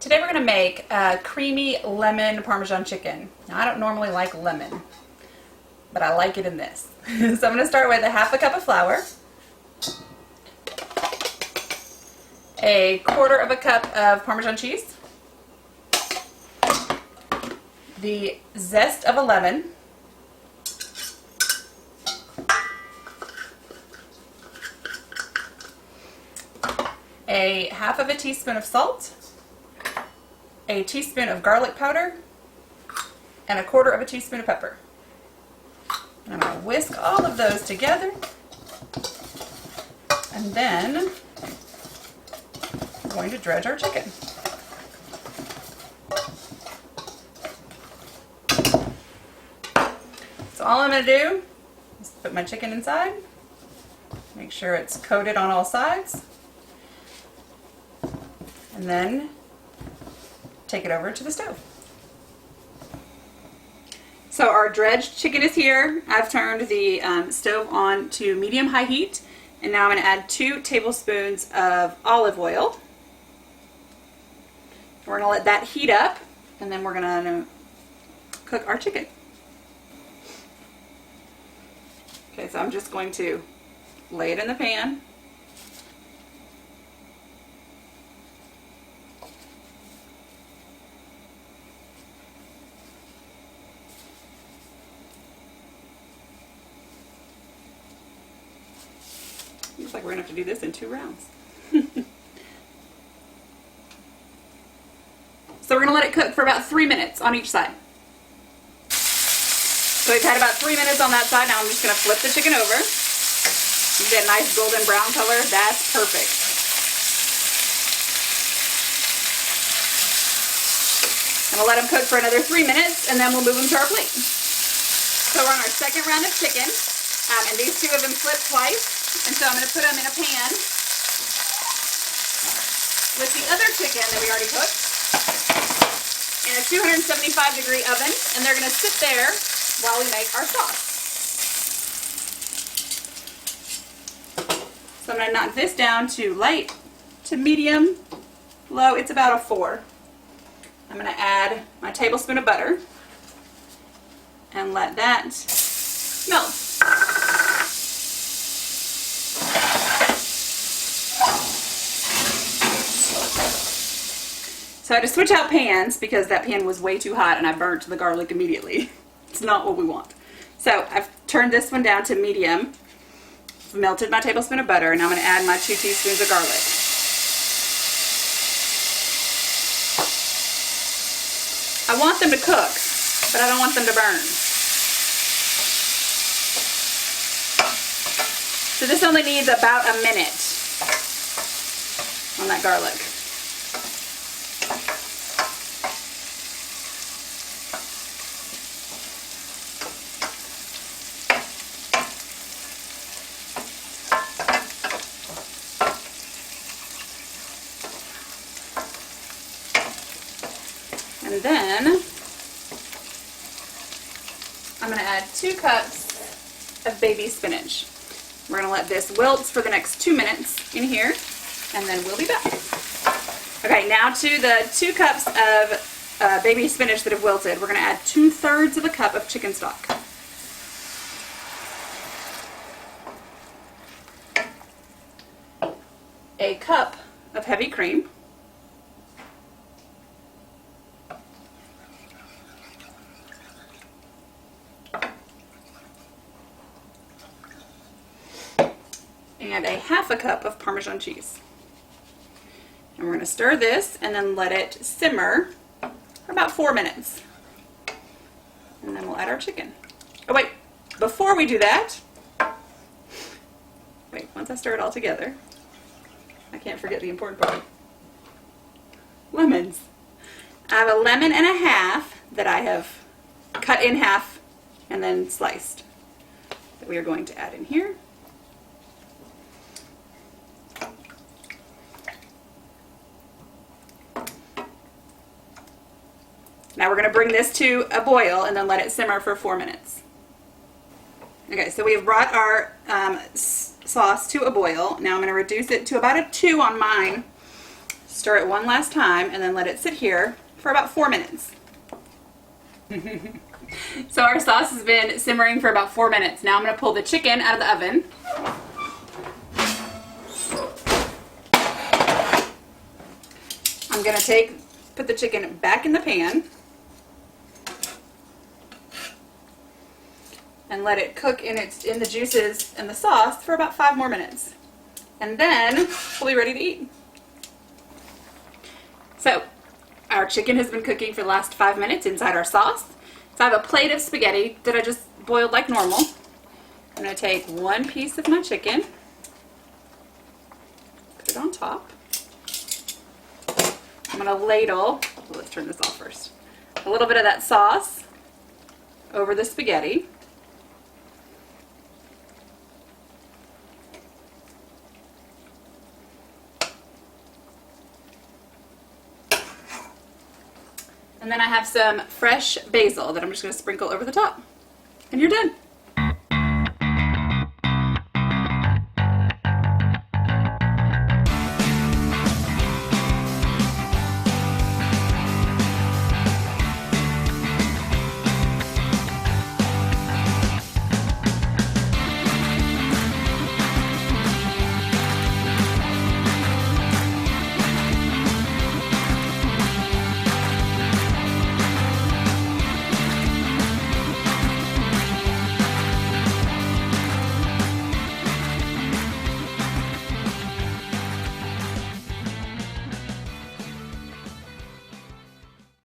Today we're going to make a creamy lemon Parmesan chicken. Now I don't normally like lemon, but I like it in this. So I'm going to start with a half a cup of flour, a quarter of a cup of Parmesan cheese, the zest of a lemon, a half of a teaspoon of salt, a teaspoon of garlic powder, and a quarter of a teaspoon of pepper. I'm going to whisk all of those together, and then I'm going to dredge our chicken. So all I'm going to do is put my chicken inside, make sure it's coated on all sides, and then take it over to the stove. So our dredged chicken is here. I've turned the stove on to medium-high heat, and now I'm going to add 2 tablespoons of olive oil. We're going to let that heat up, and then we're going to cook our chicken. Okay, so I'm just going to lay it in the pan. Looks like we're going to have to do this in 2 rounds. So we're going to let it cook for about 3 minutes on each side. So we've had about 3 minutes on that side. Now I'm just going to flip the chicken over. You get a nice golden brown color. That's perfect. And we'll let them cook for another 3 minutes, and then we'll move them to our plate. So we're on our second round of chicken, and these 2 have been flipped twice. And so I'm going to put them in a pan with the other chicken that we already cooked in a 275-degree oven, and they're going to sit there while we make our sauce. So I'm going to knock this down to light to medium, low. It's about a 4. I'm going to add my tablespoon of butter and let that melt. So I had to switch out pans because that pan was way too hot and I burnt the garlic immediately. It's not what we want. So I've turned this one down to medium, melted my tablespoon of butter, and I'm going to add my 2 teaspoons of garlic. I want them to cook, but I don't want them to burn. So this only needs about a minute on that garlic. And then I'm going to add 2 cups of baby spinach. We're going to let this wilt for the next 2 minutes in here, and then we'll be back. Okay, now to the 2 cups of baby spinach that have wilted, we're going to add 2/3 of a cup of chicken stock. A cup of heavy cream. And a half a cup of Parmesan cheese. And we're going to stir this and then let it simmer for about 4 minutes. And then we'll add our chicken. Oh wait, before we do that, once I stir it all together, I can't forget the important part. Lemons. I have a lemon and a half that I have cut in half and then sliced that we are going to add in here. Now we're going to bring this to a boil and then let it simmer for 4 minutes. Okay, so we've brought our sauce to a boil. Now I'm going to reduce it to about a 2 on mine Stir it one last time and then let it sit here for about 4 minutes. So our sauce has been simmering for about 4 minutes. Now I'm going to pull the chicken out of the oven. I'm going to put the chicken back in the pan and let it cook in the juices and the sauce for about 5 more minutes. And then we'll be ready to eat. So our chicken has been cooking for the last 5 minutes inside our sauce. So I have a plate of spaghetti that I just boiled like normal. I'm going to take one piece of my chicken, put it on top. I'm going to ladle, let's turn this off first, a little bit of that sauce over the spaghetti. And then I have some fresh basil that I'm just going to sprinkle over the top. And you're done.